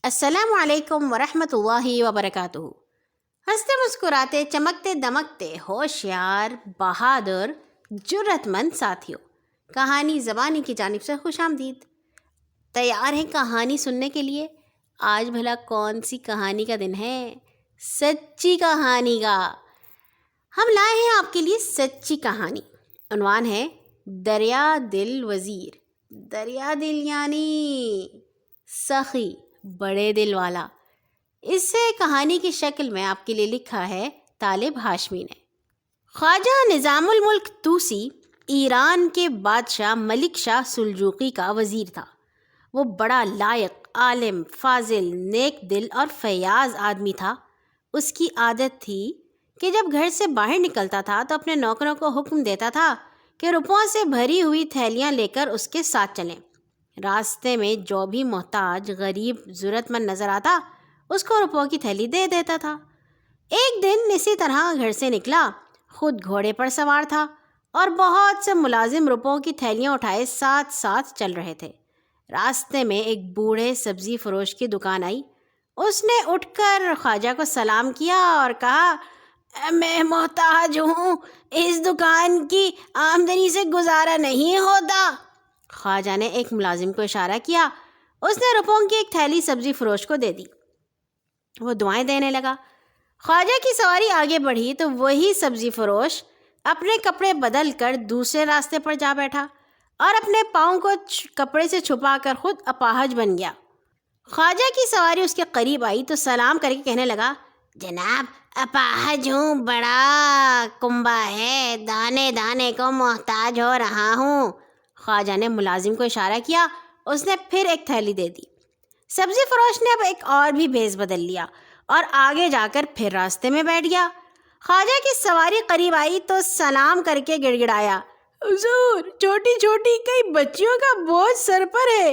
السلام علیکم ورحمۃ اللہ وبرکاتہ۔ ہنستے مسکراتے چمکتے دمکتے ہوشیار بہادر جرت مند ساتھیوں، کہانی زبانی کی جانب سے خوش آمدید۔ تیار ہیں کہانی سننے کے لیے؟ آج بھلا کون سی کہانی کا دن ہے؟ سچی کہانی کا۔ ہم لائے ہیں آپ کے لیے سچی کہانی۔ عنوان ہے دریا دل وزیر۔ دریا دل یعنی سخی، بڑے دل والا۔ اسے کہانی کی شکل میں آپ کے لیے لکھا ہے طالب ہاشمی نے۔ خواجہ نظام الملک طوسی ایران کے بادشاہ ملک شاہ سلجوقی کا وزیر تھا۔ وہ بڑا لائق، عالم، فاضل، نیک دل اور فیاض آدمی تھا۔ اس کی عادت تھی کہ جب گھر سے باہر نکلتا تھا تو اپنے نوکروں کو حکم دیتا تھا کہ روپوں سے بھری ہوئی تھیلیاں لے کر اس کے ساتھ چلیں۔ راستے میں جو بھی محتاج، غریب، ضرورت مند نظر آتا اس کو روپوں کی تھیلی دے دیتا تھا۔ ایک دن اسی طرح گھر سے نکلا، خود گھوڑے پر سوار تھا اور بہت سے ملازم روپوں کی تھیلیاں اٹھائے ساتھ ساتھ چل رہے تھے۔ راستے میں ایک بوڑھے سبزی فروش کی دکان آئی۔ اس نے اٹھ کر خواجہ کو سلام کیا اور کہا، میں محتاج ہوں، اس دکان کی آمدنی سے گزارا نہیں ہوتا۔ خواجہ نے ایک ملازم کو اشارہ کیا۔ اس نے روپوں کی ایک تھیلی سبزی فروش کو دے دی۔ وہ دعائیں دینے لگا۔ خواجہ کی سواری آگے بڑھی تو وہی سبزی فروش اپنے کپڑے بدل کر دوسرے راستے پر جا بیٹھا اور اپنے پاؤں کو کپڑے سے چھپا کر خود اپاہج بن گیا۔ خواجہ کی سواری اس کے قریب آئی تو سلام کر کے کہنے لگا، جناب اپاہج ہوں، بڑا کنبا ہے، دانے دانے کو محتاج ہو رہا ہوں۔ خواجہ نے ملازم کو اشارہ کیا۔ اس نے پھر ایک تھیلی دے دی۔ سبزی فروش نے اب ایک اور بھی بھیس بدل لیا اور آگے جا کر پھر راستے میں بیٹھ گیا۔ خواجہ کی سواری قریب آئی تو سلام کر کے گڑ گڑایا، حضور چھوٹی چھوٹی کئی بچیوں کا بوجھ سر پر ہے،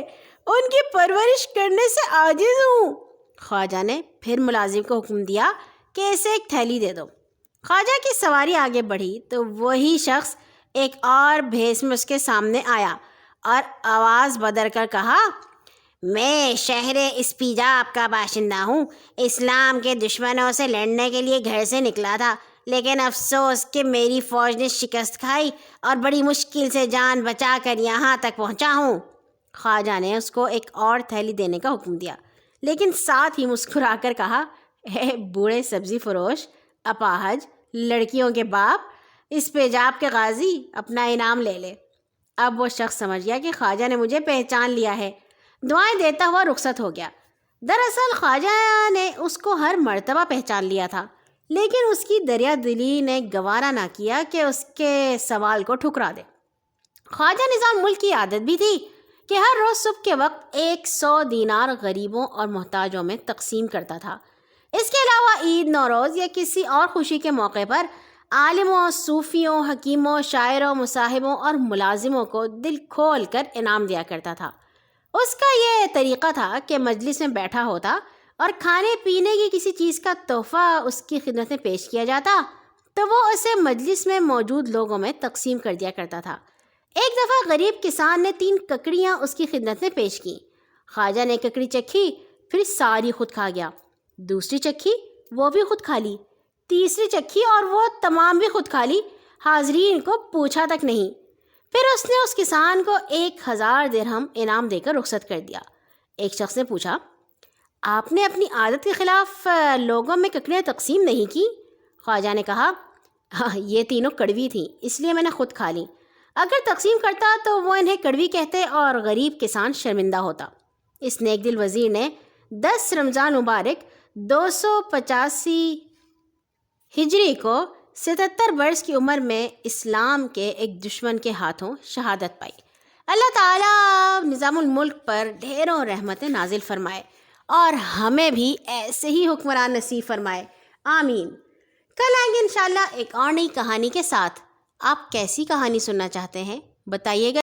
ان کی پرورش کرنے سے عاجز ہوں۔ خواجہ نے پھر ملازم کو حکم دیا کہ اسے ایک تھیلی دے دو۔ خواجہ کی سواری آگے بڑھی تو وہی شخص ایک اور بھیس میں اس کے سامنے آیا اور آواز بدل کر کہا، میں شہر اسپیجاب کا باشندہ ہوں، اسلام کے دشمنوں سے لڑنے کے لیے گھر سے نکلا تھا، لیکن افسوس کہ میری فوج نے شکست کھائی اور بڑی مشکل سے جان بچا کر یہاں تک پہنچا ہوں۔ خواجہ نے اس کو ایک اور تھیلی دینے کا حکم دیا، لیکن ساتھ ہی مسکرا کر کہا، اے بوڑھے سبزی فروش، اپاہج، لڑکیوں کے باپ، اسپیجاب کے غازی، اپنا انعام لے لے۔ اب وہ شخص سمجھ گیا کہ خواجہ نے مجھے پہچان لیا ہے۔ دعائیں دیتا ہوا رخصت ہو گیا۔ دراصل خواجہ نے اس کو ہر مرتبہ پہچان لیا تھا، لیکن اس کی دریا دلی نے گوارا نہ کیا کہ اس کے سوال کو ٹھکرا دے۔ خواجہ نظام ملک کی عادت بھی تھی کہ ہر روز صبح کے وقت 100 دینار غریبوں اور محتاجوں میں تقسیم کرتا تھا۔ اس کے علاوہ عید، نوروز یا کسی اور خوشی کے موقع پر عالموں، صوفیوں، حکیموں، شاعروں، مصاحبوں اور ملازموں کو دل کھول کر انعام دیا کرتا تھا۔ اس کا یہ طریقہ تھا کہ مجلس میں بیٹھا ہوتا اور کھانے پینے کی کسی چیز کا تحفہ اس کی خدمت میں پیش کیا جاتا تو وہ اسے مجلس میں موجود لوگوں میں تقسیم کر دیا کرتا تھا۔ ایک دفعہ غریب کسان نے 3 ککڑیاں اس کی خدمت میں پیش کیں۔ خواجہ نے ککڑی چکھی، پھر ساری خود کھا گیا۔ دوسری چکھی، وہ بھی خود کھا لی۔ تیسری چکھی اور وہ تمام بھی خود کھا لی، حاضرین کو پوچھا تک نہیں۔ پھر اس نے اس کسان کو 1000 درہم انعام دے کر رخصت کر دیا۔ ایک شخص نے پوچھا، آپ نے اپنی عادت کے خلاف لوگوں میں ککڑیاں تقسیم نہیں کی؟ خواجہ نے کہا، ہاں یہ تینوں کڑوی تھیں، اس لیے میں نے خود کھا لی۔ اگر تقسیم کرتا تو وہ انہیں کڑوی کہتے اور غریب کسان شرمندہ ہوتا۔ اس نیک دل وزیر نے 10 رمضان مبارک 285 ہجری کو 77 برس کی عمر میں اسلام کے ایک دشمن کے ہاتھوں شہادت پائی۔ اللہ تعالیٰ نظام الملک پر ڈھیروں رحمتیں نازل فرمائے اور ہمیں بھی ایسے ہی حکمران نصیب فرمائے، آمین۔ کل آئیں گے انشاءاللہ ایک اور نئی کہانی کے ساتھ۔ آپ کیسی کہانی سننا چاہتے ہیں بتائیے گا۔